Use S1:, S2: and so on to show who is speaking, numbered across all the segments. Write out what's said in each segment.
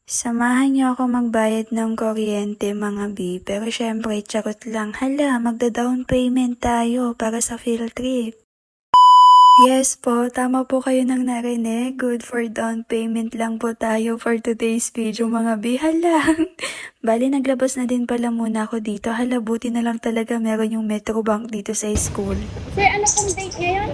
S1: Samahan niyo ako magbayad ng kuryente mga B, pero syempre charot lang. Hala, magda-down payment tayo para sa field trip. Yes po, tama po kayo nang narinig. Good for down payment lang po tayo for today's video mga B. Hala, bali naglabas na din pala muna ako dito. Hala, buti na lang talaga meron yung Metrobank dito sa school.
S2: Sir, ano pong date ngayon?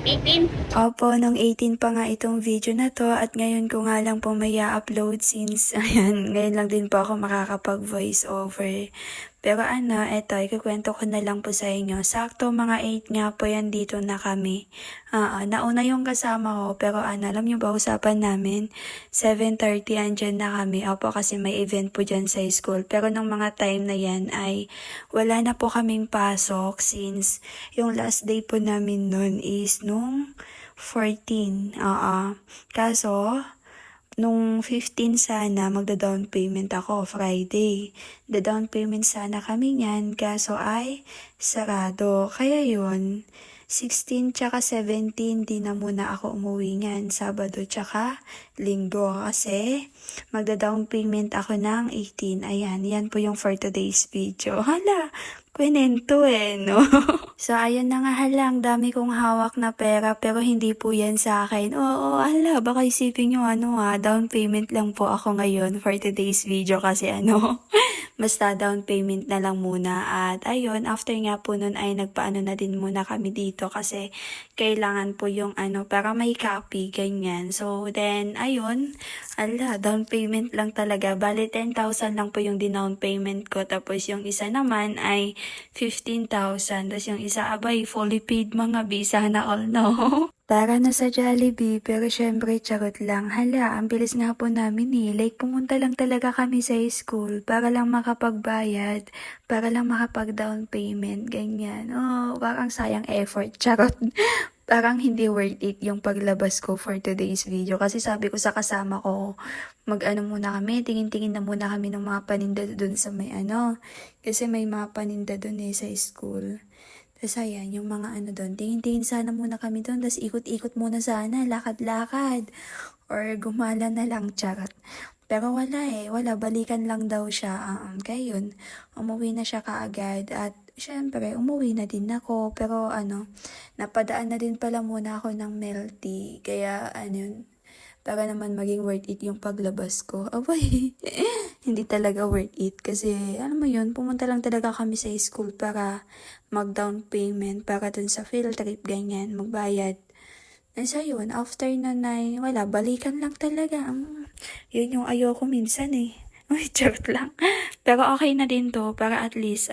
S2: 18?
S1: Opo, nung 18 pa nga itong video na to at ngayon ko nga lang po may upload since ayan, ngayon lang din po ako makakapag-voice over. Pero eto, ikukwento ko na lang po sa inyo. Sakto mga 8 nga po yan dito na kami. Nauna yung kasama ko pero alam nyo ba usapan namin? 7:30 andyan na kami. Opo kasi may event po dyan sa school. Pero nung mga time na yan ay wala na po kaming pasok since yung last day po namin nun is nung 14. Kaso, nung 15 sana, magda-down payment ako, Friday. The-down payment sana kami niyan, kaso ay sarado. Kaya yun, 16 tsaka 17, di na muna ako umuwi niyan, Sabado tsaka Linggo. Kasi magda-down payment ako ng 18. Ayan, yan po yung for today's video. Hala, kwento no? So, ayun na nga halang, dami kong hawak na pera pero hindi po yan sa akin. Oo, hala, baka isipin nyo down payment lang po ako ngayon for today's video kasi basta down payment na lang muna. At ayun, after nga po nun ay nagpaano na din muna kami dito kasi kailangan po yung para may copy, ganyan. So, then, ayun, down payment lang talaga. Bali, 10,000 lang po yung down payment ko. Tapos yung isa naman ay 15,000. Tapos yung isa, abay, fully paid mga visa na all, no? Tara na sa Jollibee, pero syempre charot lang. Hala, ang bilis nga po namin Like, pumunta lang talaga kami sa school para lang makapagbayad, para lang makapag-down payment, ganyan. Oh, parang sayang effort, charot. Parang hindi worth it yung paglabas ko for today's video. Kasi sabi ko sa kasama ko, muna kami, tingin-tingin na muna kami ng mga paninda dun sa may kasi may mga paninda dun sa school. Tapos ayan, yung mga doon, tingin-tingin sana muna kami doon, tapos ikot-ikot muna sana, lakad-lakad, or gumala na lang, charot. Pero wala, balikan lang daw siya. Kaya yun, umuwi na siya kaagad, at syempre, umuwi na din ako, pero napadaan na din pala muna ako ng Melty, kaya para naman maging worth it yung paglabas ko. Abay, hindi talaga worth it kasi alam mo yun, pumunta lang talaga kami sa school para mag-down payment para dun sa field trip, ganyan, magbayad. And so yun, after nun ay wala, balikan lang talaga. Yun yung ayoko minsan Uy, joke lang. Pero okay na din to para at least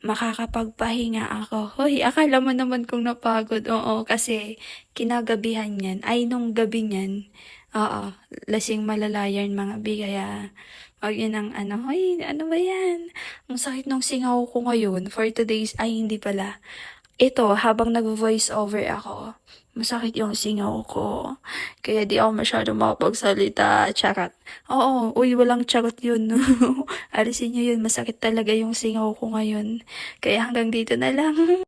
S1: makakapagpahinga ako. Hoy, akala mo naman kung napagod. Oo, kasi kinagabihan yan. Ay, nung gabi niyan. Oo, lasing malalayan mga bi. Kaya, yun ang hoy, ano ba yan? Ang sakit ng singaw ko ngayon for today's, ay hindi pala. Ito, habang nag-voice over ako, masakit yung singaw ko. Kaya di ako masyado makapagsalita. Charot. Oo, uy, walang charot yun. Alisin nyo yun, masakit talaga yung singaw ko ngayon. Kaya hanggang dito na lang.